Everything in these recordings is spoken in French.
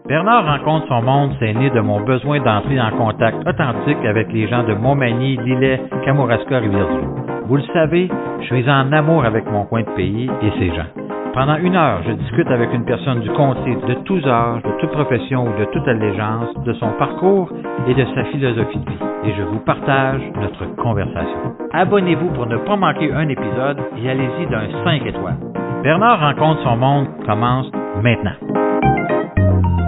Bernard rencontre son monde, c'est né de mon besoin d'entrer en contact authentique avec les gens de Montmagny, Lillet, Kamouraska, Rivière-du-Loup. Vous le savez, je suis en amour avec mon coin de pays et ses gens. Pendant 1 heure, je discute avec une personne du comté de tous âges, de toute profession ou de toute allégeance, de son parcours et de sa philosophie de vie. Et je vous partage notre conversation. Abonnez-vous pour ne pas manquer un épisode et allez-y d'un 5 étoiles. Bernard rencontre son monde commence maintenant.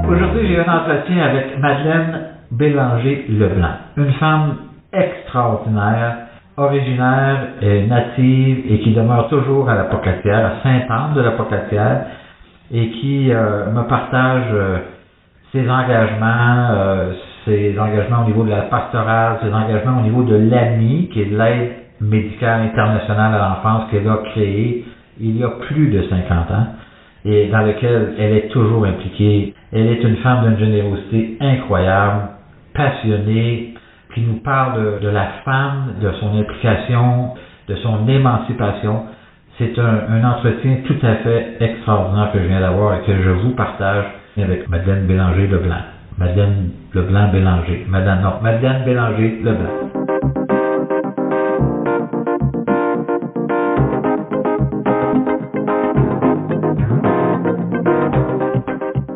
Aujourd'hui, j'ai un entretien avec Madeleine Bélanger-Leblanc, une femme extraordinaire, originaire et native et qui demeure toujours à la Pocatière, à Sainte-Anne de la Pocatière, et qui me partage ses engagements au niveau de la pastorale, ses engagements au niveau de l'AMI, qui est l'aide médicale internationale à l'enfance qu'elle a créée il y a plus de 50 ans et dans lequel elle est toujours impliquée. Elle est une femme d'une générosité incroyable, passionnée, qui nous parle de la femme, de son implication, de son émancipation. C'est un entretien tout à fait extraordinaire que je viens d'avoir et que je vous partage avec Madeleine Bélanger-Leblanc. Madeleine Leblanc-Bélanger. Madeleine Bélanger-Leblanc.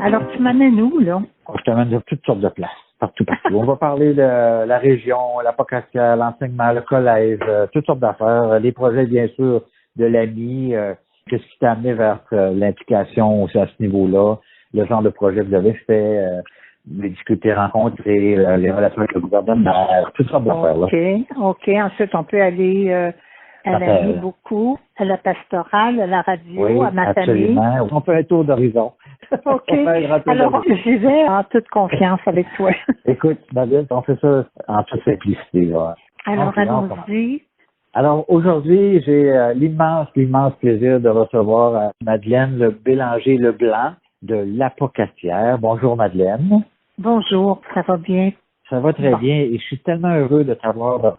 Alors, tu m'amènes où, là? Je t'amène de toutes sortes de places, partout. On va parler de la région, la Pocatière, l'enseignement, le collège, toutes sortes d'affaires, les projets, bien sûr, de l'AMI, qu'est-ce qui t'a amené vers l'implication aussi à ce niveau-là, le genre de projet que vous avez fait, les discuter, rencontrer, les relations avec le gouvernement, toutes sortes d'affaires. OK. Ensuite, on peut aller à l'AMI beaucoup, à la pastorale, à la radio, oui, à ma absolument. famille. On fait un tour d'horizon. OK. Alors, j'y vais en toute confiance avec toi. Écoute, Madeleine, on fait ça en toute simplicité. Là. Alors, allons-y. Alors, aujourd'hui, j'ai l'immense plaisir de recevoir Madeleine Bélanger-Leblanc de La Pocatière. Bonjour, Madeleine. Bonjour, ça va bien? Ça va très bien et je suis tellement heureux de t'avoir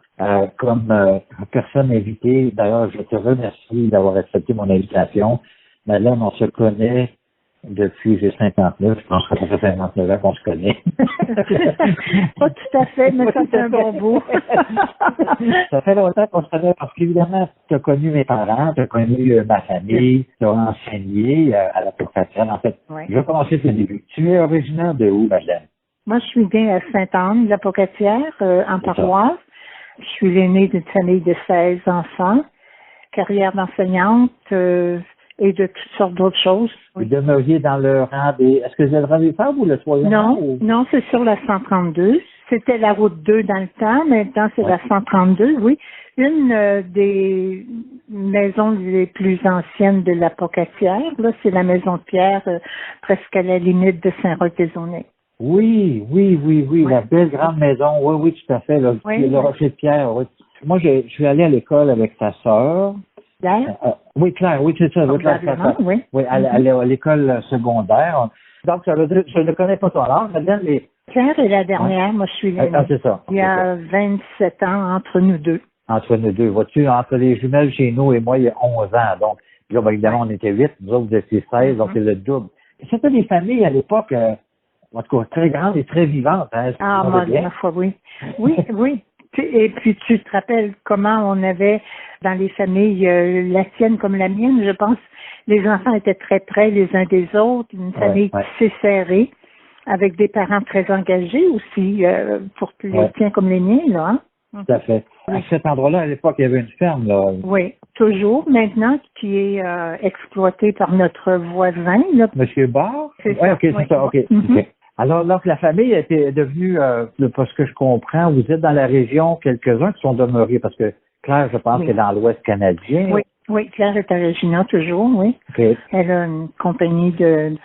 comme personne invitée. D'ailleurs, je te remercie d'avoir accepté mon invitation. Madeleine, on se connaît depuis j'ai 59. Je pense que ça fait 59 ans qu'on se connaît. Pas tout à fait, mais ça fait un bon bout. Ça fait longtemps qu'on se connaît parce qu'évidemment, tu as connu mes parents, tu as connu ma famille, tu as enseigné à la Pocatière. En fait, je vais commencer le début. Tu es originaire de où, Madeleine? Moi, je suis née à Sainte-Anne, la Pocatière, en paroisse. Je suis l'aînée d'une famille de 16 enfants, carrière d'enseignante et de toutes sortes d'autres choses. Vous demeuriez dans le rang des... Est-ce que c'est le rang des femmes ou le troisième rang? Non, c'est sur la 132. C'était la route 2 dans le temps, maintenant c'est la 132, oui. Une des maisons les plus anciennes de la Pocatière, là, c'est la maison de Pierre, presque à la limite de Saint-Roch-des-Aunais. Oui, la belle grande maison. Oui, tout à fait. Là, le Rocher de Pierre. Oui. Moi, je suis allé à l'école avec ta sœur. Claire? Oui, Claire, oui, c'est ça. Oui, à l'école secondaire. Donc, ça veut dire, je ne connais pas ton âge, Madeleine, mais... Claire est la dernière, moi je suis l'aînée. C'est ça. Il y a 27 ans entre nous deux. Entre nous deux. Vois-tu, entre les jumelles chez nous et moi, il y a 11 ans. Donc, là, évidemment, on était 8, nous autres, vous étiez 16, donc c'est le double. C'était des familles à l'époque... en tout cas, très grande et très vivante. Hein, ma foi, oui. Oui. Et puis, tu te rappelles comment on avait dans les familles, la tienne comme la mienne, je pense, les enfants étaient très près les uns des autres, une famille assez serrée, avec des parents très engagés aussi, pour les tiens comme les miens, là. Hein? Tout à fait. À cet endroit-là, à l'époque, il y avait une ferme, là. Oui, toujours, maintenant, qui est exploitée par notre voisin, là. Monsieur Barre? C'est ça. C'est ça, OK. Alors, donc, la famille était devenue, parce que je comprends, vous êtes dans la région, quelques-uns qui sont demeurés, parce que Claire, je pense, est dans l'Ouest canadien. Oui, Claire est originaire toujours, oui. Okay. Elle a une compagnie de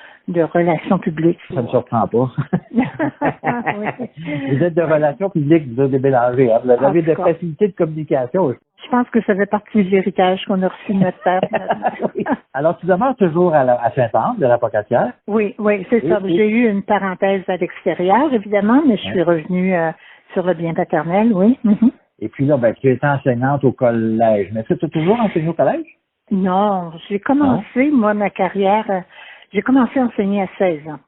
relations publiques. Ça ne me surprend pas. Vous êtes de relations publiques, vous êtes des Bélanger, hein? Vous avez des facilités de communication. Je pense que ça fait partie de l'héritage qu'on a reçu de notre père. Alors, tu demeures toujours à Sainte-Anne, de la Pocatière? Oui, c'est ça. J'ai eu une parenthèse à l'extérieur, évidemment, mais je suis revenue sur le bien paternel, oui. Et puis là, tu étais enseignante au collège. Mais est-ce que tu as toujours enseigné au collège? Non, j'ai commencé, moi, ma carrière, j'ai commencé à enseigner à 16 ans.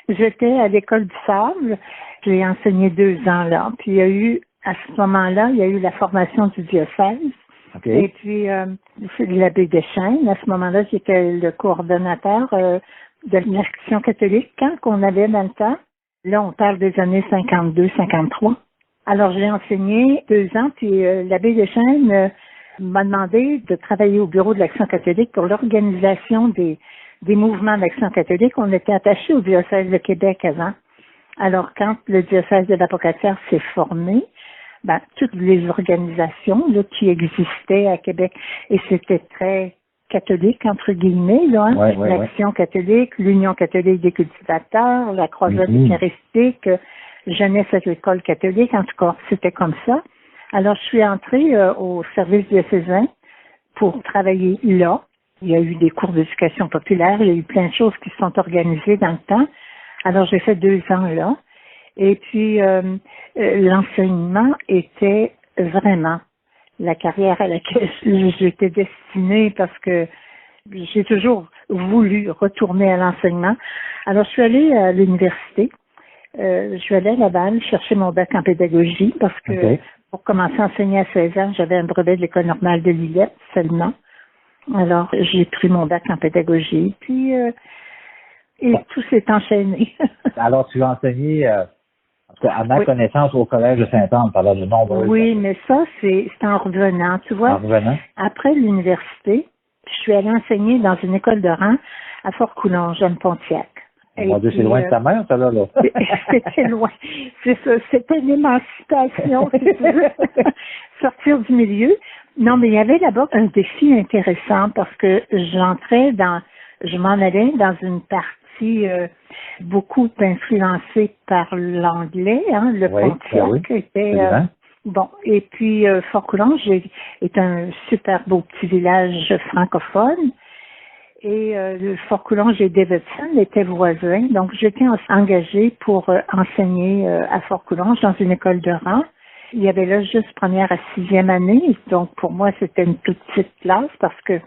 J'étais à l'école du Sable. J'ai enseigné 2 ans là. Puis il y a eu, à ce moment-là, il y a eu la formation du diocèse. Okay. Et puis, l'abbé Deschênes, à ce moment-là, j'étais le coordonnateur de l'Action catholique qu'on avait dans le temps. Là, on parle des années 52-53. Alors, j'ai enseigné 2 ans, puis l'abbé Deschênes m'a demandé de travailler au bureau de l'Action catholique pour l'organisation des mouvements d'Action catholique. On était attachés au diocèse de Québec avant. Alors, quand le diocèse de l'Apocatière s'est formé, toutes les organisations là, qui existaient à Québec, et c'était très catholique, entre guillemets, là, hein? Ouais, l'Action catholique, l'Union catholique des cultivateurs, la Croisade eucharistique, Jeunesse agricole catholique, en tout cas, c'était comme ça. Alors, je suis entrée au service diocésain pour travailler là. Il y a eu des cours d'éducation populaire, il y a eu plein de choses qui se sont organisées dans le temps. Alors, j'ai fait 2 ans là. Et puis, l'enseignement était vraiment la carrière à laquelle j'étais destinée parce que j'ai toujours voulu retourner à l'enseignement. Alors, je suis allée à l'université. Je suis allée à Laval chercher mon bac en pédagogie parce que pour commencer à enseigner à 16 ans, j'avais un brevet de l'École normale de Lillette seulement. Alors, j'ai pris mon bac en pédagogie. Puis, tout s'est enchaîné. Alors, tu as enseigné, à ma connaissance, au Collège de Sainte-Anne, pendant de nombreuses années. Oui, mais ça, c'est en revenant. Tu vois, après l'université, je suis allée enseigner dans une école de rang à Fort-Coulonge, à Pontiac. Mon Dieu, c'est loin de ta mère, ça, là. C'était loin. C'est ça. C'était une émancipation, si tu veux. Sortir du milieu. Non, mais il y avait là-bas un défi intéressant parce que je m'en allais dans une partie beaucoup influencée par l'anglais, hein, le Pontiac était bon. Et puis Fort-Coulonge est un super beau petit village francophone. Et le Fort-Coulonge et Davidson étaient voisins. Donc, j'étais engagée pour enseigner à Fort-Coulonge dans une école de rang. Il y avait là juste première à 6e année. Donc, pour moi, c'était une toute petite classe parce que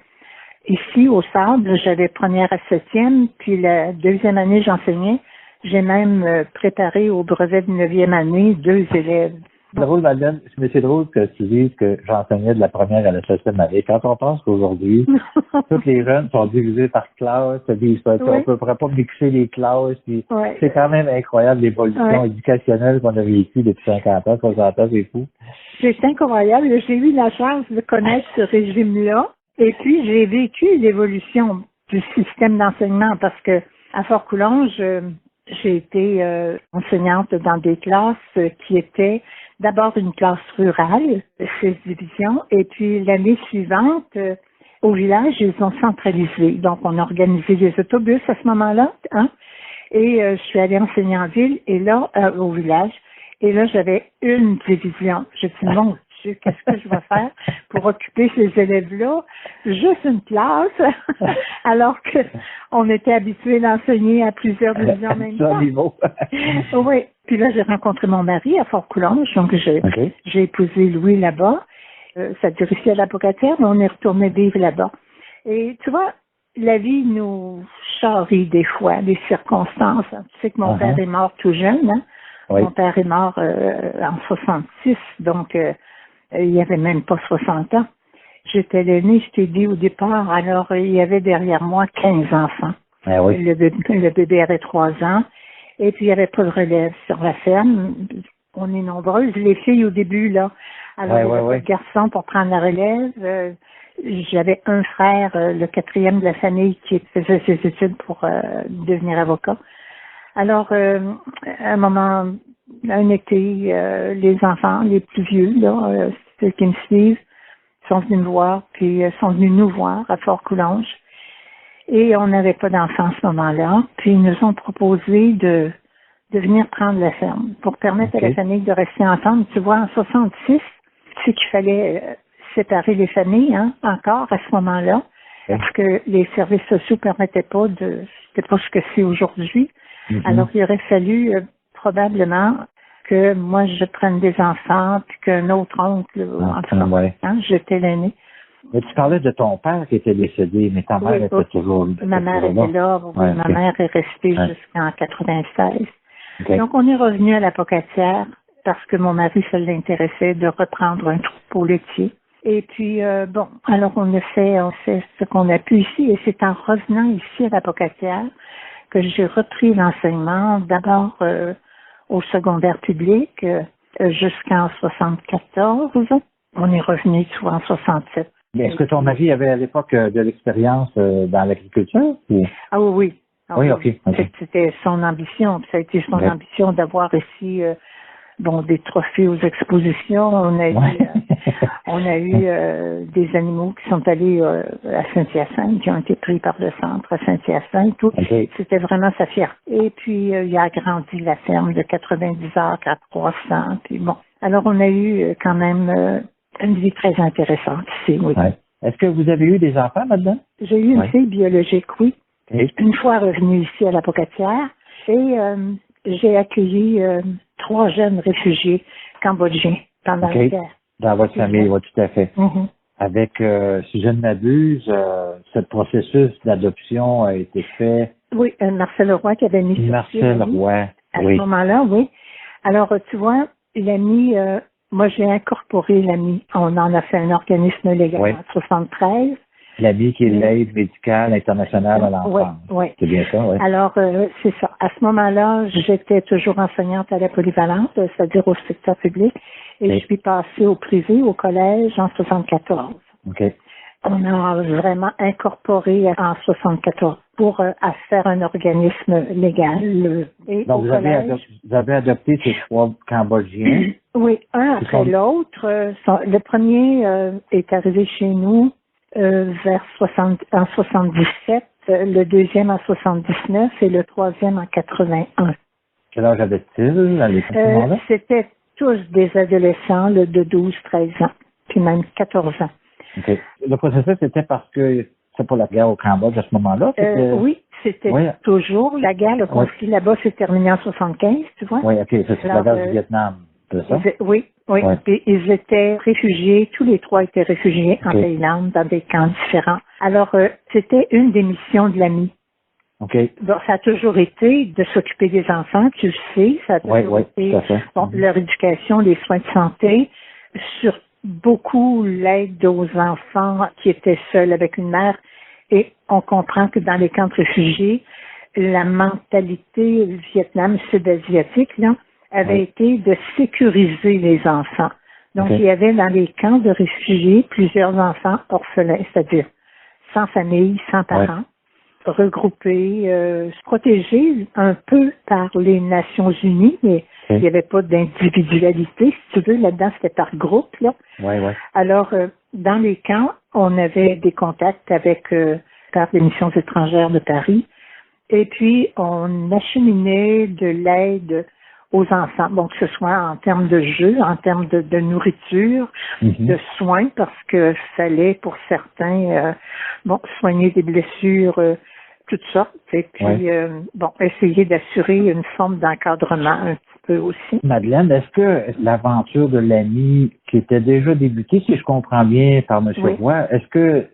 ici, au Sable, j'avais première à 7e. Puis la 2e année, j'enseignais. J'ai même préparé au brevet de 9e année 2 élèves. C'est drôle, Madeleine, mais c'est drôle que tu dises que j'enseignais de la première à la 7e année. Quand on pense qu'aujourd'hui, tous les jeunes sont divisés par classe, on ne pourrait pas mixer les classes. C'est quand même incroyable l'évolution éducationnelle qu'on a vécue depuis 50 ans, 60 ans, c'est fou. C'est incroyable. J'ai eu la chance de connaître ce régime-là. Et puis, j'ai vécu l'évolution du système d'enseignement parce que à Fort-Coulonge, j'ai été enseignante dans des classes qui étaient d'abord une classe rurale, 6 divisions, et puis l'année suivante, au village, ils ont centralisé. Donc, on a organisé des autobus à ce moment-là, hein, et je suis allée enseigner en ville, et là, au village, et là, j'avais une division. J'ai dit, mon Dieu, qu'est-ce que je vais faire pour occuper ces élèves-là? Juste une classe, alors que on était habitué d'enseigner à plusieurs divisions en même temps. Oui. Puis là, j'ai rencontré mon mari à Fort-Coulonge, donc j'ai épousé Louis là-bas. Ça durait ici à l'Apocatière, mais on est retourné vivre là-bas. Et tu vois, la vie nous charrie des fois, des circonstances. Tu sais que mon père est mort tout jeune, hein? Mon père est mort en 66, donc il n'y avait même pas 60 ans. J'étais l'aînée, je t'ai dit au départ, alors il y avait derrière moi 15 enfants. Le bébé avait 3 ans, et puis il n'y avait pas de relève sur la ferme. On est nombreuses, les filles au début, là. Alors il n'y avait pas de garçon pour prendre la relève. J'avais un frère, le 4e de la famille, qui faisait ses études pour devenir avocat. Alors, à un moment, un été, les enfants, les plus vieux, là, ceux qui me suivent, sont venus me voir, puis sont venus nous voir à Fort-Coulonge. Et on n'avait pas d'enfants à ce moment-là. Puis ils nous ont proposé de venir prendre la ferme pour permettre à la famille de rester ensemble. Tu vois, en 66, c'est qu'il fallait séparer les familles, hein, encore à ce moment-là, parce que les services sociaux permettaient pas c'était pas ce que c'est aujourd'hui. Alors, il aurait fallu probablement que moi, je prenne des enfants, puis qu'un autre oncle, en tout cas, hein, j'étais l'aînée. Mais tu parlais de ton père qui était décédé, mais ta mère était toujours là. Ma mère était là. Oui, ma mère est restée jusqu'en 96. Okay. Donc, on est revenu à la Pocatière parce que mon mari, ça l'intéressait de reprendre un troupeau laitier. Et puis, bon, alors on fait ce qu'on a pu ici. Et c'est en revenant ici à la Pocatière que j'ai repris l'enseignement, d'abord au secondaire public jusqu'en 74. On est revenu en 67. Mais est-ce que ton mari avait à l'époque de l'expérience dans l'agriculture? Ou... Ah oui. Ah, oui, OK. C'était son ambition. Ça a été son ambition d'avoir ici des trophées aux expositions. On a eu des animaux qui sont allés à Saint-Hyacinthe, qui ont été pris par le centre à Saint-Hyacinthe. Tout. Okay. C'était vraiment sa fierté. Et puis, il a agrandi la ferme de 90 acres à 300. Puis bon. Alors, on a eu quand même une vie très intéressante ici, oui. Ouais. Est-ce que vous avez eu des enfants là-dedans? J'ai eu une fille biologique, oui. Okay. Une fois revenue ici à la Pocatière, et j'ai accueilli 3 jeunes réfugiés cambodgiens pendant la guerre. Dans votre famille, oui, tout à fait. Mm-hmm. Avec, si je ne m'abuse, ce processus d'adoption a été fait. Oui, Marcel Roy qui avait mis Marcel Roy, à ce moment-là, oui. Alors, tu vois, l'AMI, moi, j'ai incorporé l'AMI. On en a fait un organisme légal en 73. L'AMI qui est l'aide médicale internationale à l'enfance. Oui. C'est bien ça, oui. Alors, c'est ça. À ce moment-là, j'étais toujours enseignante à la polyvalente, c'est-à-dire au secteur public, et je suis passée au privé, au collège, en 74. OK. On a vraiment incorporé en 74 pour faire un organisme légal. Et donc, vous avez adopté ces 3 Cambodgiens? Oui, un après l'autre. Le premier est arrivé chez nous en 77, le deuxième en 79 et le troisième en 81. Quel âge avait-il à l'époque? C'était tous des adolescents de 12, 13 ans, puis même 14 ans. Okay. Le processus était parce que c'est pour la guerre au Cambodge à ce moment-là? Oui, c'était toujours la guerre. Le conflit là-bas s'est terminé en 75, tu vois. Oui, OK, c'est la guerre du Vietnam, c'est ça? Oui. Puis ils étaient réfugiés, tous les 3 étaient réfugiés en Thaïlande, dans des camps différents. Alors, c'était une des missions de l'AMI. OK. Bon, ça a toujours été de s'occuper des enfants, tu le sais. Ça a toujours été leur éducation, les soins de santé, sur beaucoup l'aide aux enfants qui étaient seuls avec une mère. Et on comprend que dans les camps de réfugiés, la mentalité Vietnam sud-asiatique, là, avait été de sécuriser les enfants. Donc, il y avait dans les camps de réfugiés plusieurs enfants orphelins, c'est-à-dire sans famille, sans parents, regroupés, protégés un peu par les Nations Unies, mais il n'y avait pas d'individualité, si tu veux, là-dedans, c'était par groupe, là. Alors, dans les camps, on avait des contacts avec par les missions étrangères de Paris, et puis on acheminait de l'aide aux enfants, bon, que ce soit en termes de jeux, en termes de nourriture, de soins, parce que fallait pour certains, soigner des blessures, toutes sortes, et puis, essayer d'assurer une forme d'encadrement un petit peu aussi. Madeleine, est-ce que l'aventure de l'AMI, qui était déjà débutée, si je comprends bien, par M. Roy, est-ce que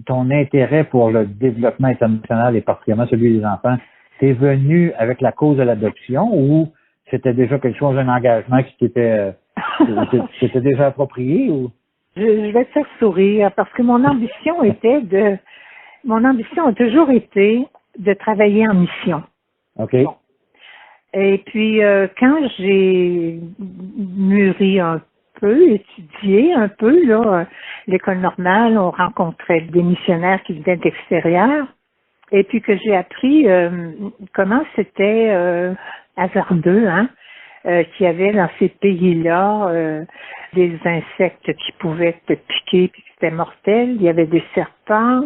ton intérêt pour le développement international, et particulièrement celui des enfants, t'est venu avec la cause de l'adoption ou c'était déjà quelque chose, un engagement qui t'était déjà approprié ou? Je vais te faire sourire parce que mon ambition a toujours été de travailler en mission. OK. Bon. Et puis, quand j'ai mûri un peu, étudié un peu, là, l'école normale, on rencontrait des missionnaires qui venaient d'extérieur. Et puis que j'ai appris comment c'était hasardeux, qu'il y avait dans ces pays-là des insectes qui pouvaient te piquer puis qui étaient mortels. Il y avait des serpents.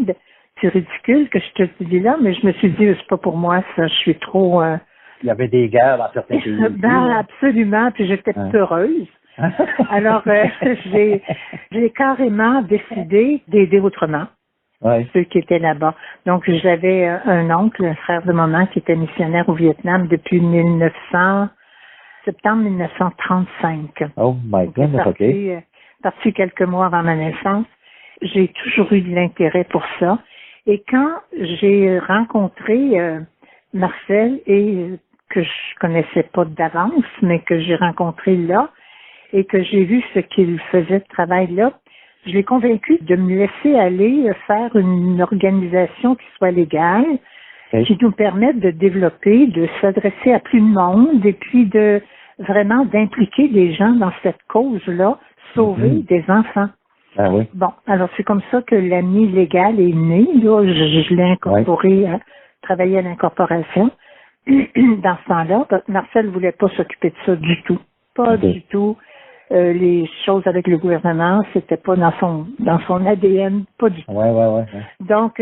C'est ridicule que je te dis là, mais je me suis dit, c'est pas pour moi, ça, je suis trop... Il y avait des guerres dans certains pays. Absolument, puis j'étais peureuse. Alors, j'ai carrément décidé d'aider autrement. Ceux qui étaient là-bas. Donc, j'avais un oncle, un frère de maman qui était missionnaire au Vietnam depuis septembre 1935. Oh my goodness, OK. Parti quelques mois avant ma naissance. j'ai toujours eu de l'intérêt pour ça. Et quand j'ai rencontré Marcel, et que je connaissais pas d'avance, mais que j'ai rencontré là, et que j'ai vu ce qu'il faisait de travail là, je l'ai convaincu de me laisser aller faire une organisation qui soit légale, qui nous permette de développer, de s'adresser à plus de monde et puis de vraiment d'impliquer les gens dans cette cause-là, sauver des enfants. Ah oui. Bon, alors c'est comme ça que l'AMI légale est née. Là, je l'ai incorporé, travailler à l'incorporation. Dans ce temps-là, Marcel voulait pas s'occuper de ça du tout. Pas du tout. Les choses avec le gouvernement, c'était pas dans son ADN, pas du tout. Ouais. Donc,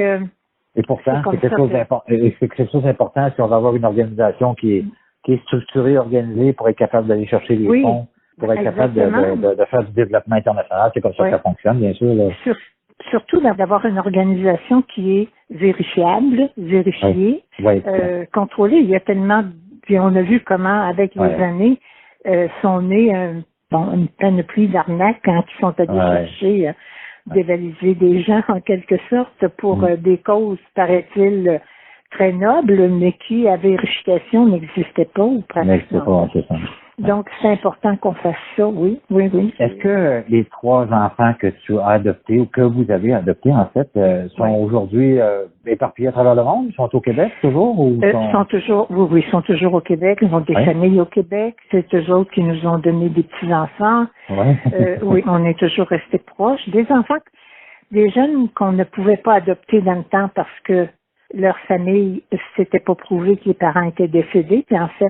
et pourtant, c'est quelque chose d'important si on va avoir une organisation qui est structurée, organisée pour être capable d'aller chercher les fonds, pour être capable de faire du développement international. C'est comme ça que ça fonctionne, bien sûr. Là. Surtout d'avoir une organisation qui est vérifiable, vérifiée, contrôlée. Il y a tellement, puis on a vu comment, avec les années, sont nées une panoplie d'arnaques quand ils sont allés chercher dévaliser des gens en quelque sorte pour des causes, paraît-il, très nobles, mais qui, à vérification, n'existaient pas ou pratiquement. Donc, c'est important qu'on fasse ça, oui. Est-ce que les 3 enfants que tu as adoptés ou que vous avez adoptés, en fait, sont aujourd'hui éparpillés à travers le monde? Ils sont au Québec toujours? Ou sont toujours, ils sont toujours au Québec. Ils ont des familles au Québec. C'est eux autres qui nous ont donné des petits-enfants. Oui, on est toujours restés proches. Des enfants, des jeunes qu'on ne pouvait pas adopter dans le temps parce que leur famille, c'était pas prouvé que les parents étaient décédés. Puis en fait,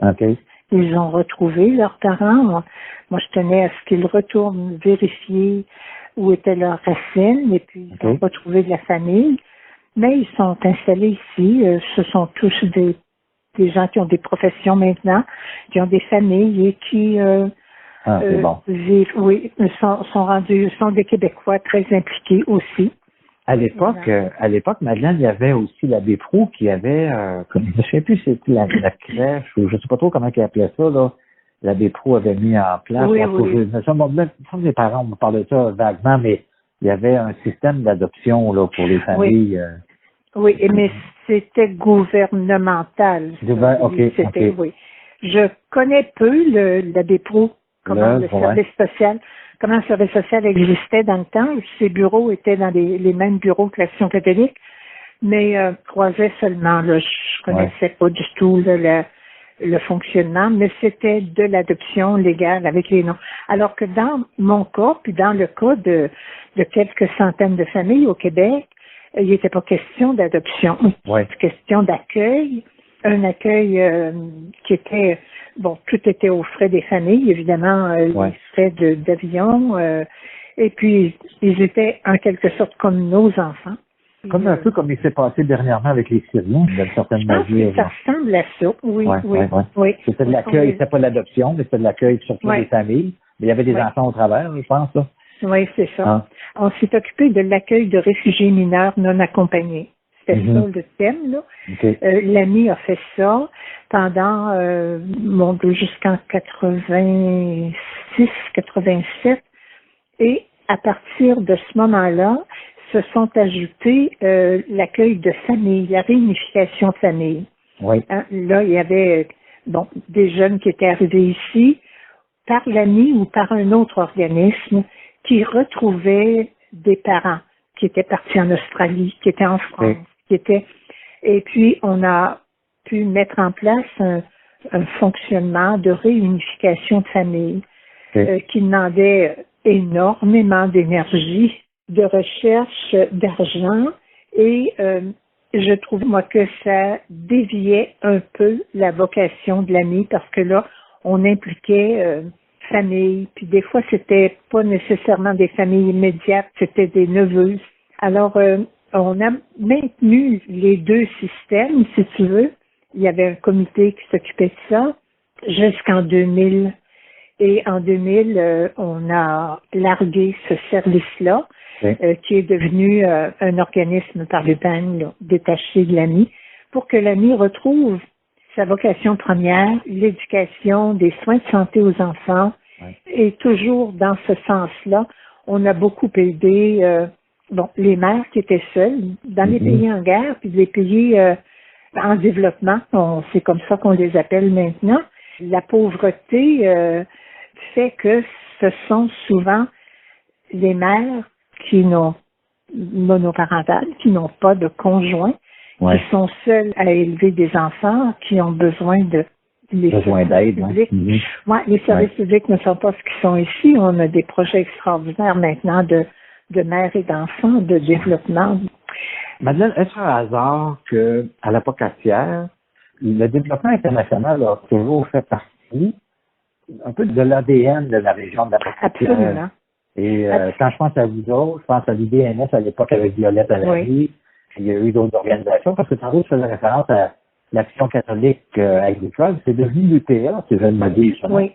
ils ont retrouvé leurs parents. Moi, je tenais à ce qu'ils retournent vérifier où étaient leurs racines et puis ils ont retrouvé de la famille. Mais ils sont installés ici. Ce sont tous des gens qui ont des professions maintenant, qui ont des familles et qui vivent, sont des Québécois très impliqués aussi. À l'époque, Madeleine, il y avait aussi l'abbé Proulx qui avait, je ne sais plus si c'était la crèche ou je ne sais pas trop comment il appelait ça, là. L'abbé Proulx avait mis en place. Mes parents me parlaient de ça vaguement, mais il y avait un système d'adoption, là, pour les familles. Oui, mais c'était gouvernemental. Oui. Je connais peu l'abbé Proulx, comment le service social existait dans le temps. Ses bureaux étaient dans les mêmes bureaux que l'Action catholique, mais croisais seulement. Là, je connaissais pas du tout le fonctionnement, mais c'était de l'adoption légale avec les noms. Alors que dans mon cas, puis dans le cas de quelques centaines de familles au Québec, il n'était pas question d'adoption. C'était question d'accueil. Un accueil qui était, tout était aux frais des familles, évidemment, les frais d'avion, et puis ils étaient en quelque sorte comme nos enfants. Comme un peu comme il s'est passé dernièrement avec les Syriens, d'une certaine manière. Ça ressemble à ça, oui. C'était de l'accueil, c'était pas de l'adoption, mais c'était de l'accueil surtout des familles. Mais il y avait des enfants au travers, je pense, là. Oui, c'est ça. On s'est occupé de l'accueil de réfugiés mineurs non accompagnés. C'était ça le thème, là. L'AMI a fait ça pendant jusqu'en 86, 87. Et à partir de ce moment-là, se sont ajoutés l'accueil de famille, la réunification de famille. Là, il y avait des jeunes qui étaient arrivés ici par l'AMI ou par un autre organisme qui retrouvaient des parents qui étaient partis en Australie, qui étaient en France, et puis on a pu mettre en place un fonctionnement de réunification de famille qui demandait énormément d'énergie, de recherche, d'argent, et je trouve moi que ça déviait un peu la vocation de l'AMI parce que là, on impliquait famille, puis des fois c'était pas nécessairement des familles immédiates, c'était des neveux. Alors on a maintenu les deux systèmes, si tu veux. Il y avait un comité qui s'occupait de ça jusqu'en 2000. Et en 2000, on a largué ce service-là, qui est devenu un organisme par le PAN, détaché de l'AMI, pour que l'AMI retrouve sa vocation première, l'éducation, des soins de santé aux enfants. Et toujours dans ce sens-là, on a beaucoup aidé bon, les mères qui étaient seules dans les pays en guerre, puis les pays en développement, c'est comme ça qu'on les appelle maintenant. La pauvreté fait que ce sont souvent les mères qui n'ont monoparentales, qui n'ont pas de conjoint, qui sont seules à élever des enfants, qui ont besoin de besoin d'aide. Les services publics ne sont pas ce qu'ils sont ici. On a des projets extraordinaires maintenant de mères et d'enfants, de développement. Madeleine, est-ce un hasard qu'à l'Apocatière, le développement international a toujours fait partie un peu de l'ADN de la région de l'Apocatière? Absolument. Et quand je pense à vous autres, je pense à l'IDNS à l'époque avec Violette à la vie. Il y a eu d'autres organisations, parce que tantôt, je faisais référence à l'Action catholique agricole. C'est devenu l'UPA, si je ne me dis. Oui.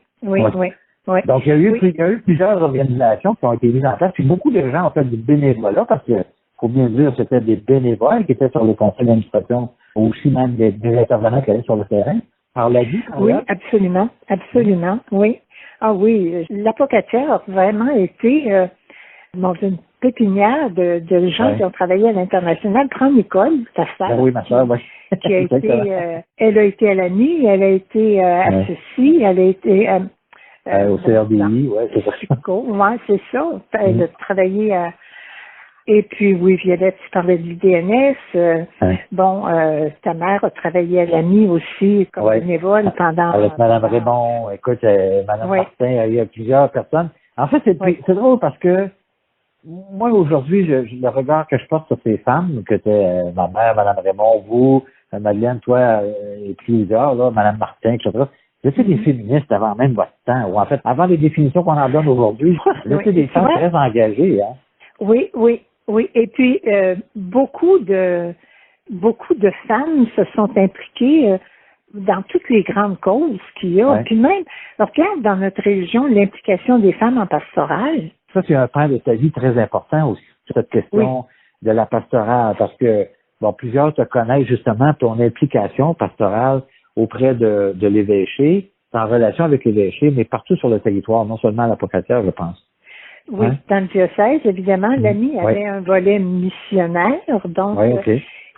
Donc, il y a eu plusieurs organisations qui ont été mises en place. Puis beaucoup de gens ont fait du bénévolat, parce que, faut bien dire, c'était des bénévoles qui étaient sur les conseils d'administration, ou aussi même des intervenants qui allaient sur le terrain. Par la vie, oui, absolument, oui. Ah oui, l'Apocatière a vraiment été dans une pépinière de gens qui ont travaillé à l'international. Prends Nicole, ta sœur. Oui, ma sœur, oui. Qui a été, elle a été à l'ANI, elle a été à ceci, elle a été au CRDI, oui, c'est ça. Oui, c'est ça. Elle a travaillé à... Et puis, oui, Violette, tu parlais du DNS. Ta mère a travaillé à l'ANI aussi comme bénévole pendant... Avec Mme Raymond, écoute, Mme Martin, il y a plusieurs personnes. En fait, c'est drôle parce que moi, aujourd'hui, le regard que je porte sur ces femmes, que t'es ma mère, Mme Raymond, vous, Madeleine, toi, et plusieurs, là, Mme Martin, etc., c'était des féministes avant même votre temps, ou en fait, avant les définitions qu'on en donne aujourd'hui. C'était des femmes très engagées, hein. Oui. Et puis, beaucoup de femmes se sont impliquées dans toutes les grandes causes qu'il y a. Puis même, regarde dans notre région l'implication des femmes en pastoral. Ça, c'est un point de ta vie très important aussi, cette question de la pastorale, parce que, plusieurs te connaissent justement ton implication pastorale auprès de l'évêché, en relation avec l'évêché, mais partout sur le territoire, non seulement à l'Apocatière, je pense. Oui, dans le diocèse, évidemment, l'ANI avait un volet missionnaire, donc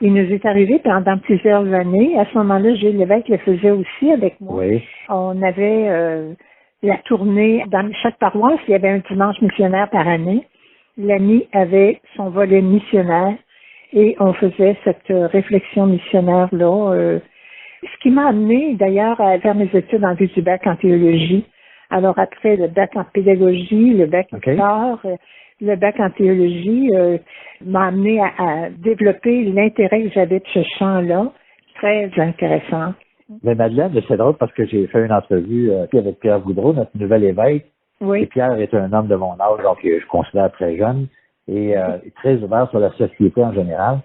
il nous est arrivé pendant plusieurs années. À ce moment-là, Gilles Lévesque le faisait aussi avec moi. Oui. On avait la tournée, dans chaque paroisse, il y avait un dimanche missionnaire par année. L'ANI avait son volet missionnaire et on faisait cette réflexion missionnaire-là. Ce qui m'a amené d'ailleurs à faire mes études en vue du bac en théologie. Alors après le bac en pédagogie, le bac histoire, le bac en théologie m'a amené à développer l'intérêt que j'avais de ce champ-là. Très intéressant. Mais Madeleine, c'est drôle parce que j'ai fait une entrevue avec Pierre Goudreau, notre nouvel évêque. Oui. Et Pierre est un homme de mon âge, donc je considère très jeune, et très ouvert sur la société en général.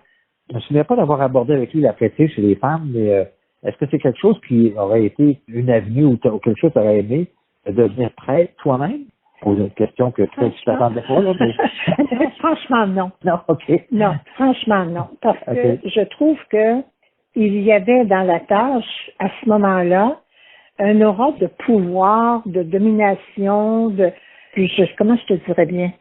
Je ne me souviens pas d'avoir abordé avec lui la prêtrise chez les femmes, mais est-ce que c'est quelque chose qui aurait été une avenue ou quelque chose que tu aurais aimé de devenir prêtre toi-même? Pose une question que peut-être tu t'attendais pas, là. Mais... Franchement, non. Non, OK. Non, franchement, non. Parce que je trouve que il y avait dans la tâche, à ce moment-là, un aura de pouvoir, de domination, comment je te dirais bien?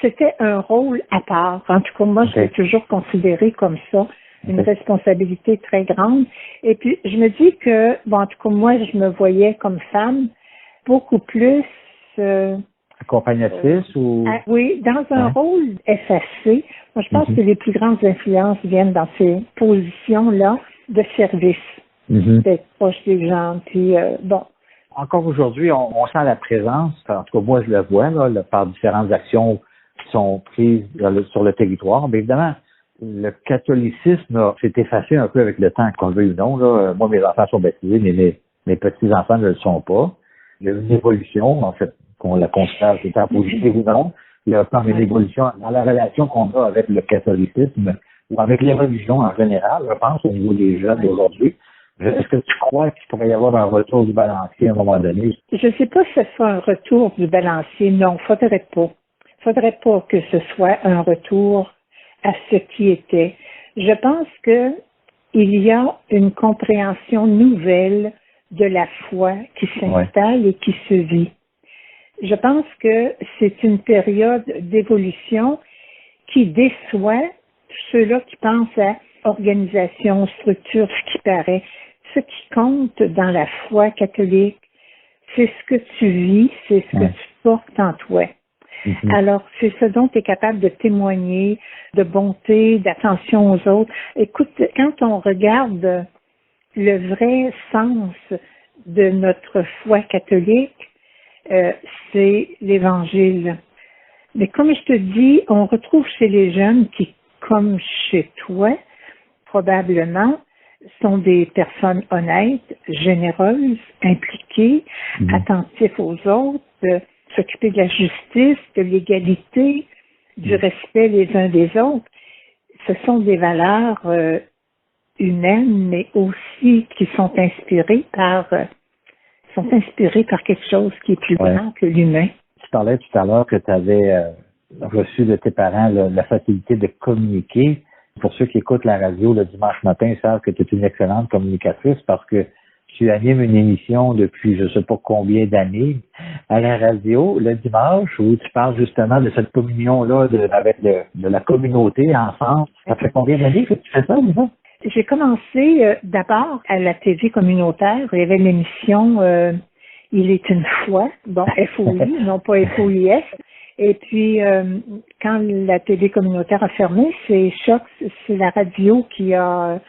C'était un rôle à part. En tout cas, moi, je l'ai toujours considéré comme ça. Une responsabilité très grande. Et puis, je me dis que, en tout cas, moi, je me voyais comme femme beaucoup plus... accompagnatrice ou... oui, dans un rôle effacé. Moi, je pense que les plus grandes influences viennent dans ces positions-là de service, d'être proche des gens. Puis, Encore aujourd'hui, on sent la présence, en tout cas, moi, je le vois, là, par différentes actions qui sont prises sur le territoire. Mais évidemment, le catholicisme s'est effacé un peu avec le temps, qu'on le veuille ou non. Là. Moi, mes enfants sont baptisés, mais mes petits-enfants ne le sont pas. Il y a une évolution, en fait, qu'on la considère étant positive ou non. Il y a comme une évolution dans la relation qu'on a avec le catholicisme ou avec les religions en général, je pense, au niveau des jeunes d'aujourd'hui. Est-ce que tu crois qu'il pourrait y avoir un retour du balancier à un moment donné? Je ne sais pas si ce soit un retour du balancier. Non, faudrait pas. Faudrait pas que ce soit un retour à ce qui était. Je pense que il y a une compréhension nouvelle de la foi qui s'installe et qui se vit. Je pense que c'est une période d'évolution qui déçoit ceux-là qui pensent à organisation, structure, ce qui paraît. Ce qui compte dans la foi catholique, c'est ce que tu vis, c'est ce que tu portes en toi. Mm-hmm. Alors, c'est ce dont tu es capable de témoigner, de bonté, d'attention aux autres. Écoute, quand on regarde le vrai sens de notre foi catholique, c'est l'Évangile. Mais comme je te dis, on retrouve chez les jeunes qui, comme chez toi, probablement, sont des personnes honnêtes, généreuses, impliquées, attentifs aux autres, s'occuper de la justice, de l'égalité, du respect les uns des autres. Ce sont des valeurs humaines, mais aussi qui sont inspirées par quelque chose qui est plus grand que l'humain. Tu parlais tout à l'heure que tu avais reçu de tes parents la facilité de communiquer. Pour ceux qui écoutent la radio le dimanche matin, ils savent que tu es une excellente communicatrice parce que tu animes une émission depuis je ne sais pas combien d'années à la radio le dimanche où tu parles justement de cette communion-là avec de la communauté ensemble. Ça fait combien d'années que tu fais ça, déjà? J'ai commencé d'abord à la TV communautaire. Il y avait l'émission Il est une fois, bon, FOI, non pas FOIS. Et puis, quand la télé communautaire a fermé, c'est Choc, c'est la radio qui a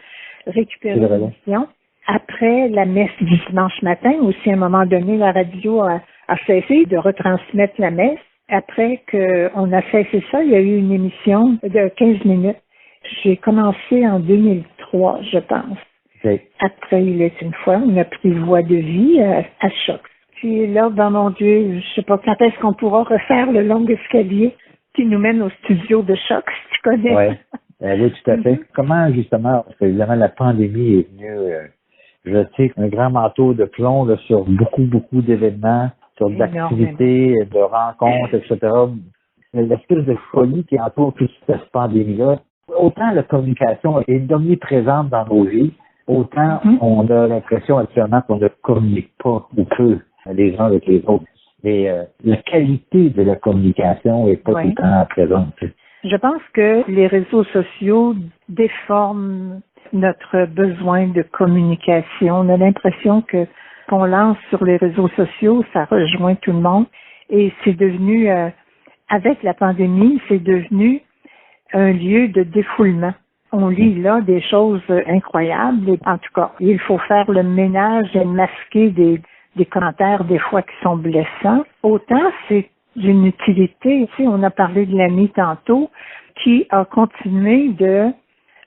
récupéré l'émission. Après la messe du dimanche matin, aussi à un moment donné, la radio a cessé de retransmettre la messe. Après qu'on a cessé ça, il y a eu une émission de 15 minutes. J'ai commencé en 2003, je pense. Oui. Après, il est une fois, on a pris Voix de vie à Choc. Puis là, ben mon Dieu, je sais pas quand est-ce qu'on pourra refaire le long escalier qui nous mène au studio de Choc, si tu connais. Oui, oui, tout à fait. Comment, justement, parce qu'évidemment, la pandémie est venue jeter un grand manteau de plomb là, sur beaucoup d'événements, sur d'activités, de rencontres, etc. L'espèce de folie qui entoure toute cette pandémie-là. Autant la communication est omniprésente dans nos vies, autant on a l'impression actuellement qu'on ne communique pas ou peu les uns avec les autres. Mais la qualité de la communication est pas tout le temps présente. Je pense que les réseaux sociaux déforment notre besoin de communication. On a l'impression qu'on lance sur les réseaux sociaux, ça rejoint tout le monde. Et c'est devenu, avec la pandémie, c'est devenu un lieu de défoulement. On lit là des choses incroyables. Et en tout cas, il faut faire le ménage et masquer des commentaires des fois qui sont blessants. Autant c'est d'une utilité. Tu sais, on a parlé de l'ami tantôt qui a continué de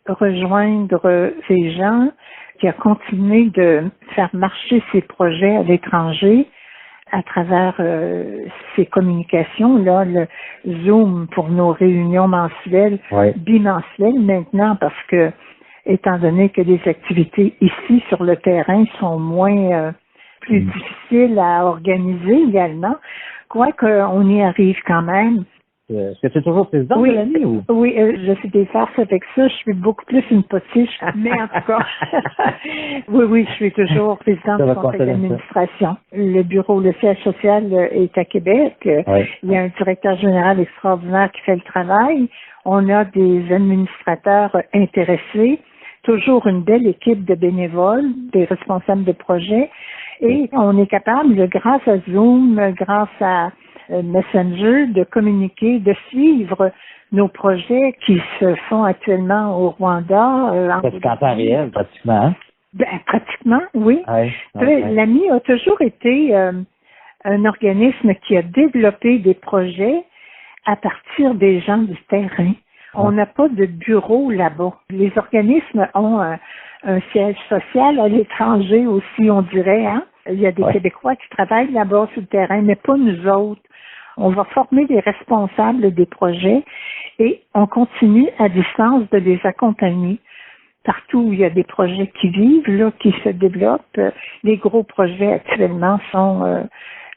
rejoindre ces gens, qui a continué de faire marcher ses projets à l'étranger à travers ces communications-là, le Zoom pour nos réunions mensuelles, bimensuelles maintenant, parce que, étant donné que les activités ici sur le terrain sont moins plus difficiles à organiser également, quoique on y arrive quand même. Est-ce que tu es toujours présidente de l'AMI ou? Oui, je fais des farces avec ça. Je suis beaucoup plus une potiche, mais en tout cas, oui, je suis toujours présidente du conseil d'administration. Le bureau, le siège social est à Québec. Il y a un directeur général extraordinaire qui fait le travail. On a des administrateurs intéressés, toujours une belle équipe de bénévoles, des responsables de projets. Et on est capable, grâce à Zoom, grâce à Messenger, de communiquer, de suivre nos projets qui se font actuellement au Rwanda. C'est en temps réel, pratiquement. Hein? Ben, pratiquement, oui. L'AMI a toujours été un organisme qui a développé des projets à partir des gens du terrain. On n'a pas de bureau là-bas. Les organismes ont un siège social à l'étranger aussi, on dirait. Hein? Il y a des Québécois qui travaillent là-bas sur le terrain, mais pas nous autres. On va former des responsables des projets et on continue à distance de les accompagner. Partout où il y a des projets qui vivent, là, qui se développent, les gros projets actuellement sont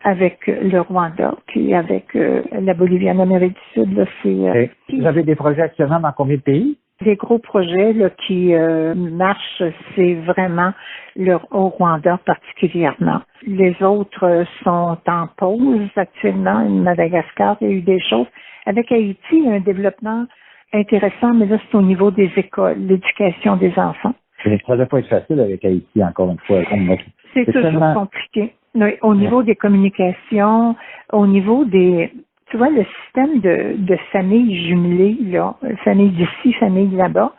avec le Rwanda, puis avec la Bolivie en Amérique du Sud. Là, Vous avez des projets actuellement dans combien de pays? Les gros projets là, qui marchent, c'est vraiment au Rwanda particulièrement. Les autres sont en pause actuellement. Madagascar, il y a eu des choses. Avec Haïti, il y a un développement intéressant, mais là, c'est au niveau des écoles, l'éducation des enfants. Ça ne doit pas être facile avec Haïti, encore une fois. C'est toujours tellement compliqué. Oui, au niveau des communications, au niveau des... Tu vois, le système de familles jumelées, là, famille d'ici, famille là-bas,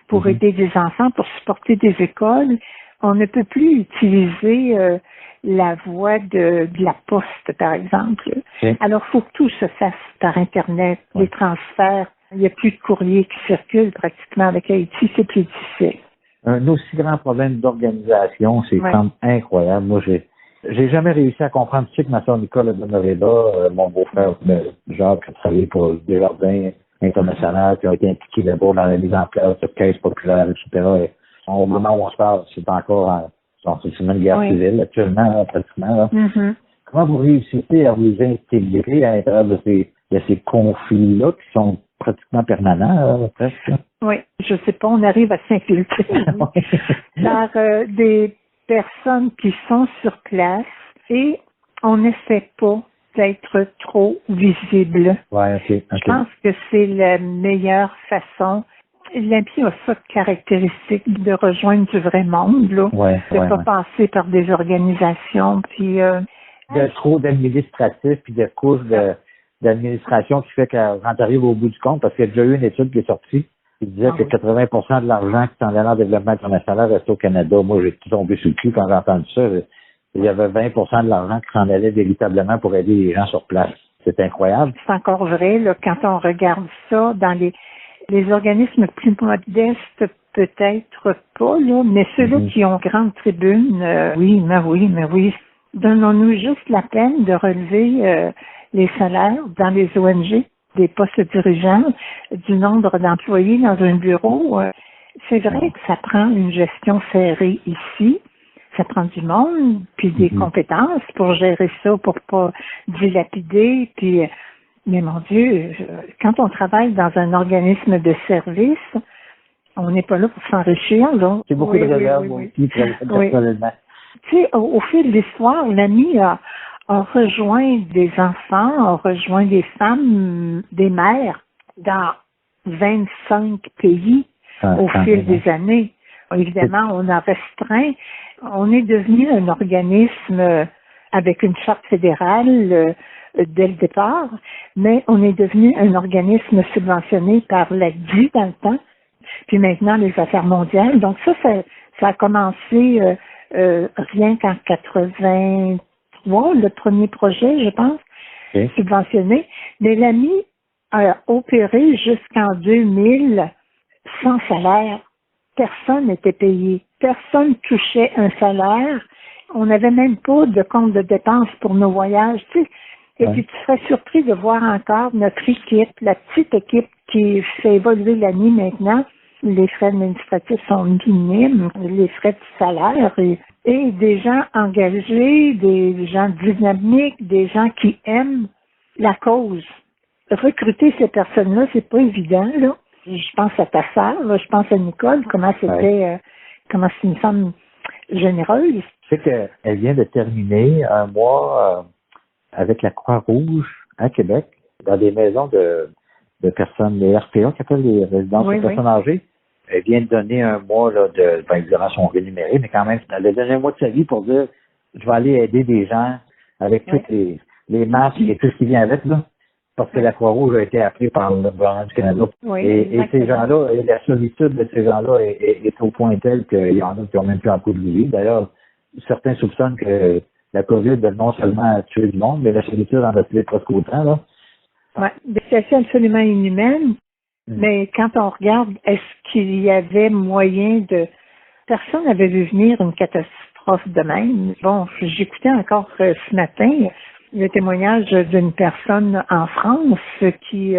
pour aider des enfants, pour supporter des écoles, on ne peut plus utiliser la voie de la poste, par exemple. Alors, il faut que tout se fasse par Internet, les transferts. Il n'y a plus de courrier qui circule pratiquement avec Haïti, c'est plus difficile. Un aussi grand problème d'organisation, c'est incroyable. Moi, j'ai jamais réussi à comprendre. Tu sais que ma soeur Nicole a demeuré là, mon beau-frère Jacques a travaillé pour Desjardins International, qui a été impliqué d'abord dans la mise en place de caisses populaires, etc. Et au moment où on se parle, c'est encore c'est une guerre civile actuellement, pratiquement. Là. Comment vous réussissez à vous intégrer à l'intérieur de ces conflits-là qui sont pratiquement permanents, là, presque? Oui, je sais pas, on arrive à s'infiltrer par des personnes qui sont sur place et on n'essaie pas d'être trop visible. Okay. Je pense que c'est la meilleure façon. L'AMI a ça de caractéristique de rejoindre du vrai monde, là, de pas passer par des organisations, puis de trop d'administratifs puis de couches d'administration qui fait que quand tu arrives au bout du compte, parce qu'il y a déjà eu une étude qui est sortie qui disait que 80% de l'argent qui s'en allait en développement international restait au Canada. Moi, j'ai tombé sur le cul quand j'ai entendu ça. Il y avait 20% de l'argent qui s'en allait véritablement pour aider les gens sur place. C'est incroyable. C'est encore vrai, là, quand on regarde ça dans les organismes plus modestes, peut-être pas, là, mais ceux-là qui ont grande tribune, oui. Donnons-nous juste la peine de relever les salaires dans les ONG, des postes dirigeants, du nombre d'employés dans un bureau. C'est vrai que ça prend une gestion serrée ici. Ça prend du monde, puis des compétences pour gérer ça, pour pas dilapider, puis... Mais mon Dieu, quand on travaille dans un organisme de service, on n'est pas là pour s'enrichir, là. C'est beaucoup de réserve aussi, personnellement. Tu sais, au fil de l'histoire, l'AMI a rejoint des enfants, a rejoint des femmes, des mères dans 25 pays au fil des années. Évidemment, on a restreint. On est devenu un organisme avec une charte fédérale dès le départ, mais on est devenu un organisme subventionné par l'ADI dans le temps, puis maintenant les Affaires mondiales. Donc ça a commencé rien qu'en 83, le premier projet, je pense, subventionné. Mais l'AMI a opéré jusqu'en 2000 sans salaire. Personne n'était payé. Personne touchait un salaire. On n'avait même pas de compte de dépenses pour nos voyages, tu sais. Et puis, tu serais surpris de voir encore notre équipe, la petite équipe qui fait évoluer l'AMI maintenant. Les frais administratifs sont minimes, les frais de salaire et des gens engagés, des gens dynamiques, des gens qui aiment la cause. Recruter ces personnes-là, c'est pas évident, là. Je pense à ta sœur, là, je pense à Nicole, comment c'était, comment c'est une femme généreuse. Tu sais qu'elle vient de terminer un mois avec la Croix-Rouge à Québec, dans des maisons de personnes, les RPA, qui appellent les résidences de personnes âgées. Elle vient de donner un mois, là, évidemment, sont rémunérés, mais quand même, elle a donné un mois de sa vie pour dire, je vais aller aider des gens avec toutes les masques et tout ce qui vient avec, là. Parce que la Croix-Rouge a été appelée par le gouvernement du Canada. Et ces gens-là, la solitude de ces gens-là est au point tel qu'il y en a qui n'ont même plus un coup de vie. D'ailleurs, certains soupçonnent que la COVID non seulement a tué du monde, mais la solitude en a tué presque autant, là. Des situations absolument inhumaines. Mais quand on regarde, est-ce qu'il y avait moyen de... Personne n'avait vu venir une catastrophe de même. Bon, j'écoutais encore ce matin le témoignage d'une personne en France qui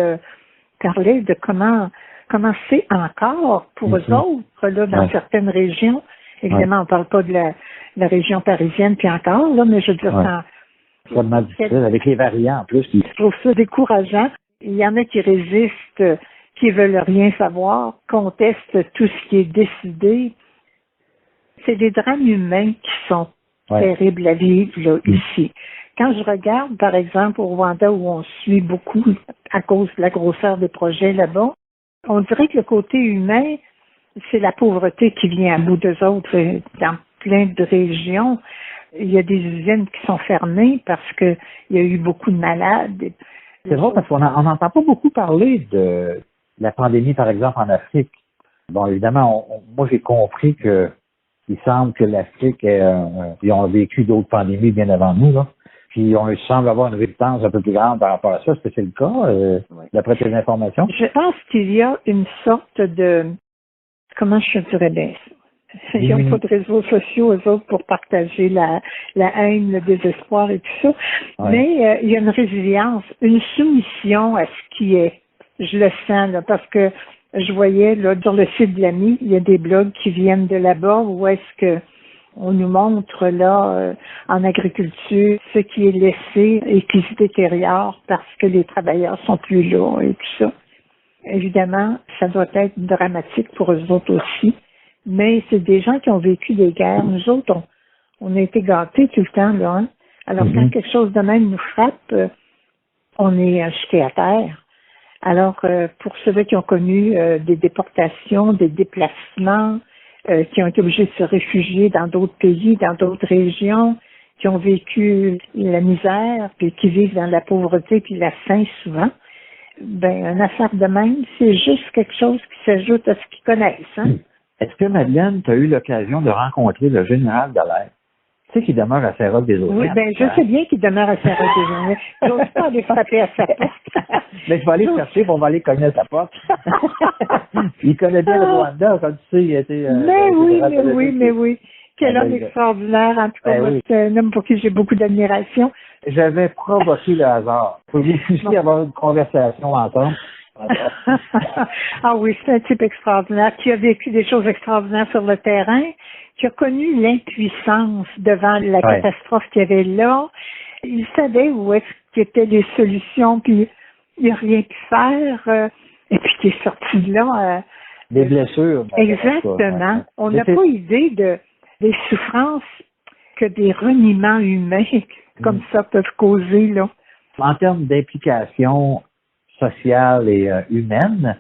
parlait de comment c'est encore pour eux autres là, dans certaines régions. Évidemment, on parle pas de la région parisienne puis encore, là, mais je veux dire ça. C'est vraiment difficile avec les variants en plus. Je trouve ça décourageant. Il y en a qui résistent, qui veulent rien savoir, contestent tout ce qui est décidé. C'est des drames humains qui sont terribles à vivre là, ici. Quand je regarde, par exemple, au Rwanda, où on suit beaucoup à cause de la grosseur des projets là-bas, on dirait que le côté humain, c'est la pauvreté qui vient à bout d'eux autres. Dans plein de régions, il y a des usines qui sont fermées parce qu'il y a eu beaucoup de malades. C'est vrai parce qu'on n'entend pas beaucoup parler de la pandémie, par exemple, en Afrique. Bon, évidemment, moi, j'ai compris que il semble que l'Afrique, ils ont vécu d'autres pandémies bien avant nous, là. Puis on semble avoir une résistance un peu plus grande par rapport à ça. Est-ce que c'est le cas, d'après tes informations? Je pense qu'il y a une sorte de... Comment je dirais bien ça? Ils n'ont pas de réseaux sociaux, eux autres, pour partager la haine, le désespoir et tout ça. Ouais. Mais il y a une résilience, une soumission à ce qui est. Je le sens, là, parce que je voyais, là, sur le site de l'AMI, il y a des blogs qui viennent de là-bas où est-ce que on nous montre, là, en agriculture, ce qui est laissé et qui se détériore parce que les travailleurs sont plus là et tout ça. Évidemment, ça doit être dramatique pour eux autres aussi. Mais c'est des gens qui ont vécu des guerres. Nous autres, on a été gâtés tout le temps, là. Hein? Alors, quand quelque chose de même nous frappe, on est jeté à terre. Alors, pour ceux qui ont connu des déportations, des déplacements, qui ont été obligés de se réfugier dans d'autres pays, dans d'autres régions, qui ont vécu la misère, puis qui vivent dans la pauvreté puis la faim souvent, ben, une affaire de même, c'est juste quelque chose qui s'ajoute à ce qu'ils connaissent, hein? Est-ce que, Madeleine, tu as eu l'occasion de rencontrer le général Dallaire? Tu sais qu'il demeure à Saint-Roch-des-Aulnay. Oui, ben, je sais bien qu'il demeure à Saint-Roch-des-Aulnay. J'ose pas aller frapper à sa porte. Mais je vais aller chercher, on va aller cogner à sa porte. Il connaît bien le Rwanda, comme tu sais, il était... Mais oui. Quel homme extraordinaire. En tout cas, moi, c'est un homme pour qui j'ai beaucoup d'admiration. J'avais provoqué le hasard. Faut aussi avoir une conversation ensemble. Ah oui, c'est un type extraordinaire qui a vécu des choses extraordinaires sur le terrain, qui a connu l'impuissance devant la catastrophe qu'il y avait là. Il savait où est-ce qu'étaient les solutions, puis il n'a rien pu faire. Et puis il est sorti de là. Des blessures. Exactement. On n'a pas idée des souffrances que des reniements humains comme ça peuvent causer, là. En termes d'implication sociale et humaine,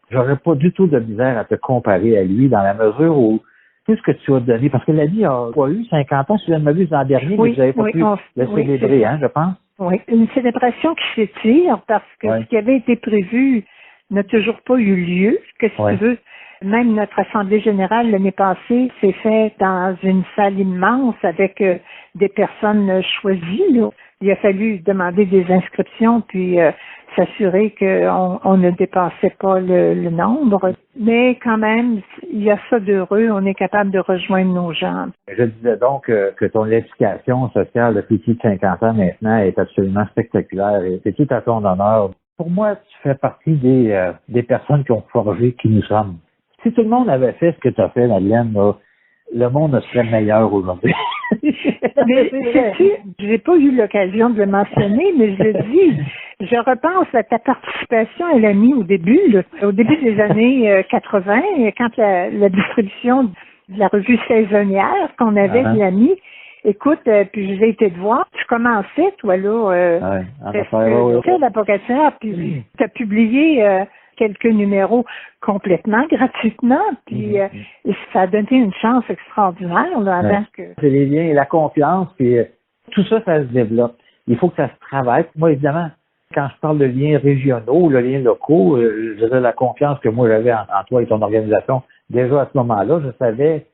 j'aurais pas du tout de misère à te comparer à lui dans la mesure où tout ce que tu as donné, parce que l'année a pas eu 50 ans, si je ne m'abuse l'an dernier, mais vous n'avez pas pu le célébrer, hein, je pense. Oui, une célébration qui s'étire parce que ce qui avait été prévu n'a toujours pas eu lieu. Qu'est-ce que tu veux? Même notre Assemblée générale l'année passée s'est faite dans une salle immense avec des personnes choisies, là. Il a fallu demander des inscriptions puis s'assurer qu'on ne dépassait pas le nombre. Mais quand même, il y a ça d'heureux, on est capable de rejoindre nos gens. Je disais donc que ton implication sociale depuis plus de 50 ans maintenant est absolument spectaculaire et c'est tout à ton honneur. Pour moi, tu fais partie des personnes qui ont forgé qui nous sommes. Si tout le monde avait fait ce que tu as fait, Madeleine, là, le monde serait meilleur aujourd'hui. Mais sais-tu, j'ai pas eu l'occasion de le mentionner, mais je dis, je repense à ta participation à l'AMI au début des années 80, quand la distribution de la revue saisonnière qu'on avait de l'AMI. Écoute, puis j'ai été te voir, tu commençais, toi, là, l'apocataire, puis tu as publié quelques numéros complètement gratuitement, puis ça a donné une chance extraordinaire là, avant que... C'est les liens et la confiance, puis tout ça, ça se développe. Il faut que ça se travaille. Moi, évidemment, quand je parle de liens régionaux, de liens locaux, je veux dire, la confiance que moi j'avais en toi et ton organisation, déjà à ce moment-là, je savais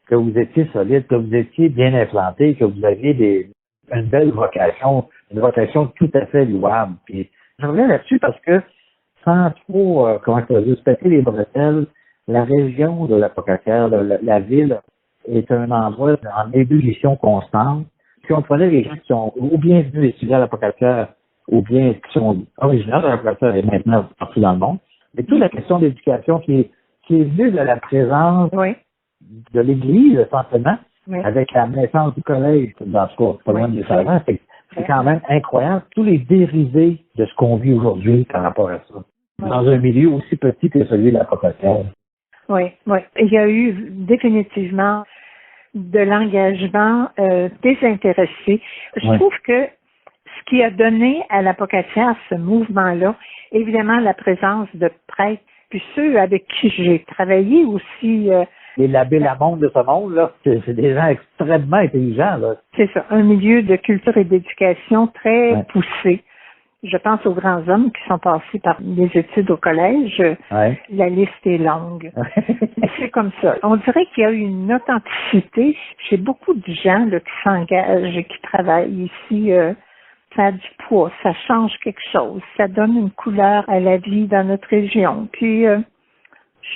que vous étiez solide, que vous étiez bien implanté, que vous aviez une belle vocation, une vocation tout à fait louable. Puis je reviens là-dessus parce que sans trop, se péter les bretelles, la région de l'Apocatière, la ville, est un endroit en ébullition constante. Si on prenait les gens qui sont ou bien venus étudier à l'Apocatière, ou bien qui sont originaires de l'Apocatière et maintenant partout dans le monde, mais toute la question de l'éducation qui est venue de la présence de l'Église, essentiellement, avec la naissance du collège, dans ce cas, pas loin de Salvant, c'est quand même incroyable, tous les dérivés de ce qu'on vit aujourd'hui par rapport à ça. dans un milieu aussi petit que celui de la Pocatière. Oui, oui. Il y a eu définitivement de l'engagement désintéressé. Je trouve que ce qui a donné à la Pocatière ce mouvement-là, évidemment la présence de prêtres, puis ceux avec qui j'ai travaillé aussi. Les l'abbé Lamonde de ce monde, là, c'est des gens extrêmement intelligents, là. C'est ça, un milieu de culture et d'éducation très poussé. Je pense aux grands hommes qui sont passés par des études au collège. La liste est longue. C'est comme ça. On dirait qu'il y a eu une authenticité chez beaucoup de gens là, qui s'engagent et qui travaillent ici. Ça a du poids, ça change quelque chose, ça donne une couleur à la vie dans notre région. Puis,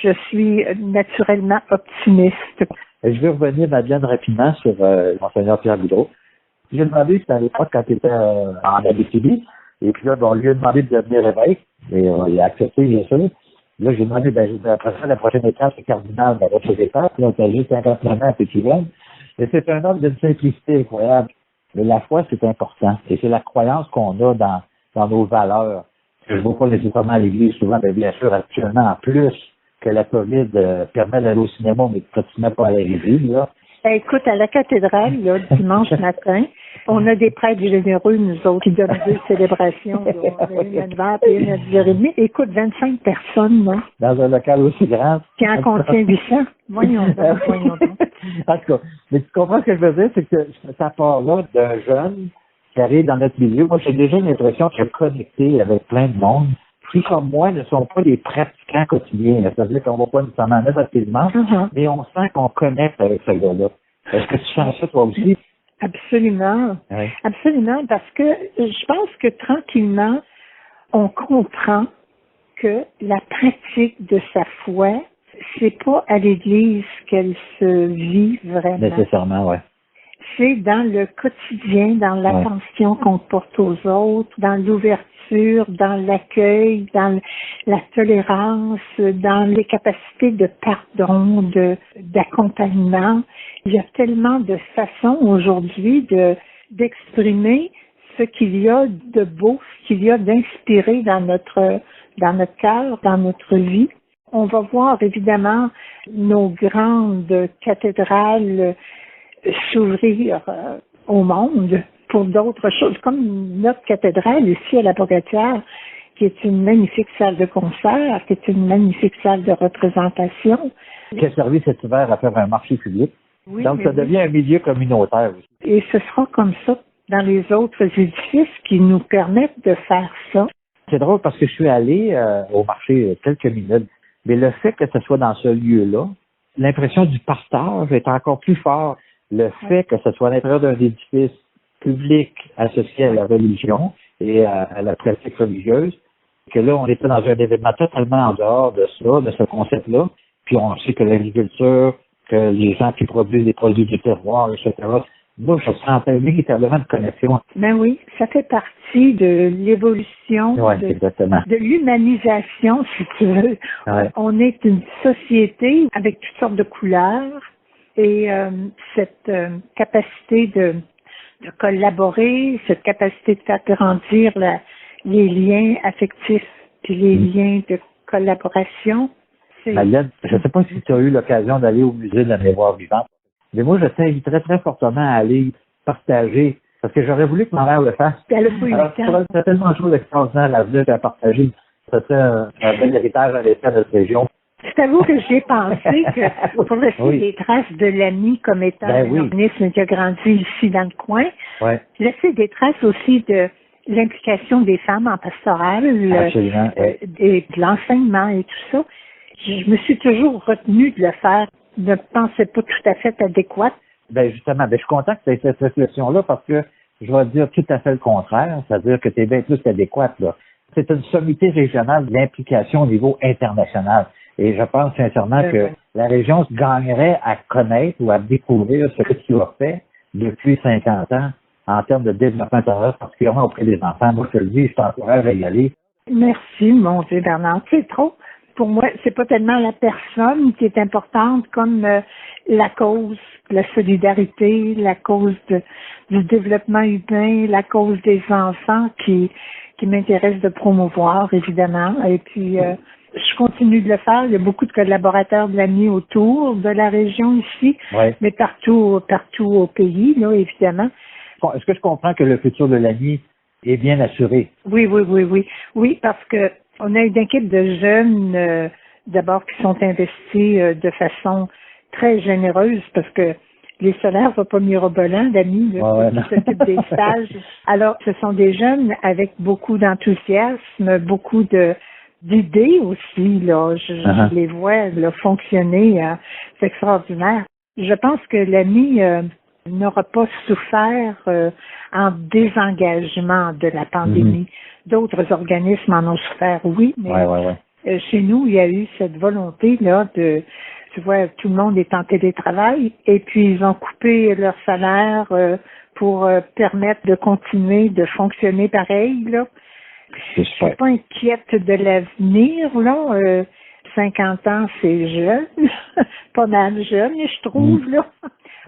je suis naturellement optimiste. Je vais revenir, Madeleine, rapidement sur Monseigneur Pierre Boudreau. J'ai demandé, c'était à l'époque quand il était en Abitibi, et puis là, on lui a demandé de devenir évêque, et il a accepté, bien sûr. Là, j'ai demandé, après ça, la prochaine étape, c'est cardinal dans votre étape. Là, on a juste 59 ans à Petit-Jeune. Et c'est un homme d'une simplicité incroyable. Mais la foi, c'est important. Et c'est la croyance qu'on a dans nos valeurs. Je ne vois pas nécessairement à l'Église souvent, mais bien sûr, actuellement, en plus que la COVID permet d'aller au cinéma, mais que tu n'as pas à la l'église, là. Écoute, à la cathédrale, là, dimanche matin, on a des prêtres généreux, nous autres, qui donnent 2 célébrations. Là, une à 9h et une à 10h30. Écoute, 25 personnes, là. Dans un local aussi grand. Qui en contient 800. Voyons donc, voyons donc. En tout cas, mais tu comprends ce que je veux dire, c'est que ça part là d'un jeune qui arrive dans notre milieu. Moi, j'ai déjà l'impression qu'il est connecté avec plein de monde qui, comme moi, ne sont pas des pratiquants quotidiens. C'est-à-dire qu'on ne va pas nécessairement mettre facilement, mais on sent qu'on connecte avec ce gars-là. Est-ce que tu sens ça, toi aussi? Absolument. Oui. Absolument, parce que je pense que tranquillement, on comprend que la pratique de sa foi, c'est pas à l'Église qu'elle se vit vraiment. Nécessairement, oui. C'est dans le quotidien, dans l'attention qu'on porte aux autres, dans l'ouverture, dans l'accueil, dans la tolérance, dans les capacités de pardon, d'accompagnement. Il y a tellement de façons aujourd'hui d'exprimer ce qu'il y a de beau, ce qu'il y a d'inspiré dans notre cœur, dans notre vie. On va voir évidemment nos grandes cathédrales s'ouvrir au monde pour d'autres choses, comme notre cathédrale ici à la Pocatière, qui est une magnifique salle de concert, qui est une magnifique salle de représentation. Qui a servi cet hiver à faire un marché public. Oui, donc, ça devient un milieu communautaire aussi. Et ce sera comme ça dans les autres édifices qui nous permettent de faire ça. C'est drôle parce que je suis allé au marché quelques minutes, mais le fait que ce soit dans ce lieu-là, l'impression du partage est encore plus fort. Le fait que ce soit à l'intérieur d'un édifice public associé à la religion et à la pratique religieuse, que là, on était dans un événement totalement en dehors de ça, de ce concept-là, puis on sait que l'agriculture, que les gens qui produisent des produits du terroir, etc., moi, je sentais véritablement de connexion. Ben oui, ça fait partie de l'évolution, de l'humanisation, si tu veux. Ouais. On est une société avec toutes sortes de couleurs et cette capacité de collaborer, cette capacité de faire grandir les liens affectifs et les liens de collaboration. Madeleine, je ne sais pas si tu as eu l'occasion d'aller au musée de la mémoire vivante, mais moi, je t'inviterais très fortement à aller partager, parce que j'aurais voulu que ma mère le fasse. C'est tellement de choses extraordinaires à venir à partager. C'était un bel héritage à l'état de notre région. Je t'avoue que j'ai pensé que pour laisser des traces de l'AMI comme étant un organisme qui a grandi ici dans le coin, laisser des traces aussi de l'implication des femmes en pastoral, et de l'enseignement et tout ça. Je me suis toujours retenue de le faire. Ne pensais pas tout à fait adéquate. Ben justement, je suis content que tu aies cette réflexion-là parce que je vais dire tout à fait le contraire, c'est-à-dire que tu es bien plus adéquate, là. C'est une sommité régionale de l'implication au niveau international. Et je pense sincèrement que la région gagnerait à connaître ou à découvrir ce que tu as fait depuis 50 ans en termes de développement intérieur, particulièrement auprès des enfants. Moi, je te le dis, je t'encourage à y aller. Merci, mon Dieu, Bernard. C'est trop. Pour moi, c'est pas tellement la personne qui est importante comme la cause, la solidarité, la cause du développement humain, la cause des enfants qui qui m'intéresse de promouvoir, évidemment. Et puis, je continue de le faire. Il y a beaucoup de collaborateurs de l'AMI autour de la région ici, mais partout au pays, là, évidemment. Bon, est-ce que je comprends que le futur de l'AMI est bien assuré? Oui. Oui, parce que on a une équipe de jeunes, d'abord, qui sont investis de façon très généreuse, parce que les salaires ne vont pas mirobolants, l'AMI, qui s'occupe des stages. Alors, ce sont des jeunes avec beaucoup d'enthousiasme, beaucoup d'idées aussi, là. Je les vois là, fonctionner, c'est extraordinaire. Je pense que l'AMI n'aura pas souffert en désengagement de la pandémie. D'autres organismes en ont souffert, oui, mais chez nous, il y a eu cette volonté-là de, tu vois, tout le monde est en télétravail et puis ils ont coupé leur salaire pour permettre de continuer de fonctionner pareil, là. Je suis pas inquiète de l'avenir, là. 50 ans, c'est jeune. Pas mal jeune, je trouve, là.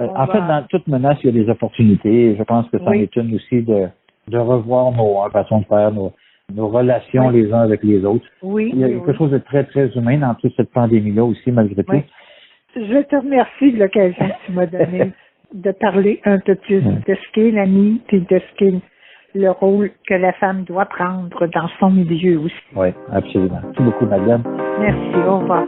En fait, dans toute menace, il y a des opportunités. Je pense que ça en est une aussi de revoir nos façons de faire, nos relations les uns avec les autres. Il y a quelque chose de très, très humain dans toute cette pandémie-là aussi, malgré tout. Je te remercie de l'occasion que tu m'as donnée de parler un peu plus de ce qu'est l'AMI et de ce qu'est le rôle que la femme doit prendre dans son milieu aussi. Oui, absolument. Merci beaucoup, madame. Merci, au revoir.